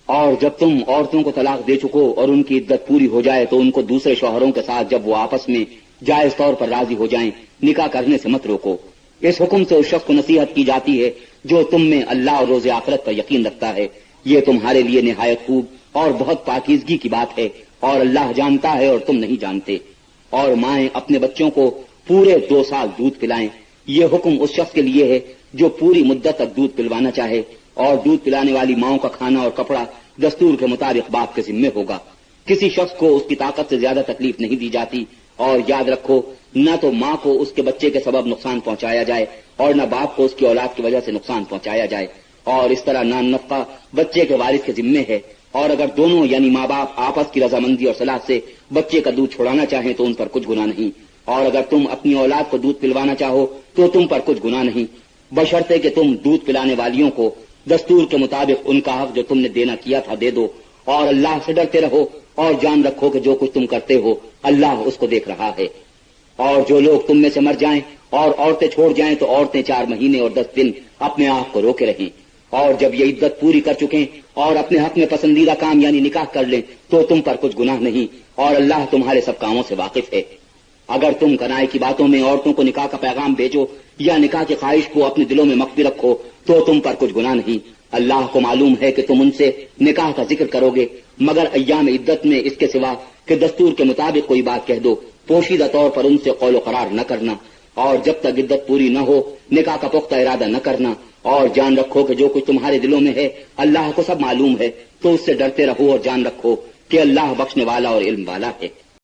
اور جب تم عورتوں کو طلاق دے چکو اور ان کی عدت پوری ہو جائے تو ان کو دوسرے شوہروں کے ساتھ جب وہ آپس میں جائز طور پر راضی ہو جائیں نکاح کرنے سے مت روکو۔ اس حکم سے اس شخص کو نصیحت کی جاتی ہے جو تم میں اللہ اور روز آخرت پر یقین رکھتا ہے، یہ تمہارے لیے نہایت خوب اور بہت پاکیزگی کی بات ہے، اور اللہ جانتا ہے اور تم نہیں جانتے۔ اور مائیں اپنے بچوں کو پورے 2 سال دودھ پلائیں، یہ حکم اس شخص کے لیے ہے جو پوری مدت تک دودھ پلوانا چاہے، اور دودھ پلانے والی ماؤں کا کھانا اور کپڑا دستور کے مطابق باپ کے ذمے ہوگا۔ کسی شخص کو اس کی طاقت سے زیادہ تکلیف نہیں دی جاتی، اور یاد رکھو نہ تو ماں کو اس کے بچے کے سبب نقصان پہنچایا جائے اور نہ باپ کو اس کی اولاد کی وجہ سے نقصان پہنچایا جائے، اور اس طرح نان نفقہ بچے کے والد کے ذمے ہے، اور اگر دونوں یعنی ماں باپ آپس کی رضامندی اور صلاح سے بچے کا دودھ چھڑانا چاہیں تو ان پر کچھ گناہ نہیں، اور اگر تم اپنی اولاد کو دودھ پلوانا چاہو تو تم پر کچھ گناہ نہیں، بشرطے کہ تم دودھ پلانے والیوں کو دستور کے مطابق ان کا حق جو تم نے دینا کیا تھا دے دو، اور اللہ سے ڈرتے رہو اور جان رکھو کہ جو کچھ تم کرتے ہو اللہ اس کو دیکھ رہا ہے۔ اور جو لوگ تم میں سے مر جائیں اور عورتیں چھوڑ جائیں تو عورتیں 4 مہینے اور 10 دن اپنے آپ کو روکے رہیں، اور جب یہ عدت پوری کر چکیں اور اپنے حق میں پسندیدہ کام یعنی نکاح کر لیں تو تم پر کچھ گناہ نہیں، اور اللہ تمہارے سب کاموں سے واقف ہے۔ اگر تم کنائے کی باتوں میں عورتوں کو نکاح کا پیغام بھیجو یا نکاح کی خواہش کو اپنے دلوں میں مخفی رکھو تو تم پر کچھ گناہ نہیں، اللہ کو معلوم ہے کہ تم ان سے نکاح کا ذکر کرو گے، مگر ایام عدت میں اس کے سوا کہ دستور کے مطابق کوئی بات کہہ دو پوشیدہ طور پر ان سے قول و قرار نہ کرنا، اور جب تک عدت پوری نہ ہو نکاح کا پختہ ارادہ نہ کرنا، اور جان رکھو کہ جو کچھ تمہارے دلوں میں ہے اللہ کو سب معلوم ہے، تو اس سے ڈرتے رہو اور جان رکھو کہ اللہ بخشنے والا اور علم والا ہے۔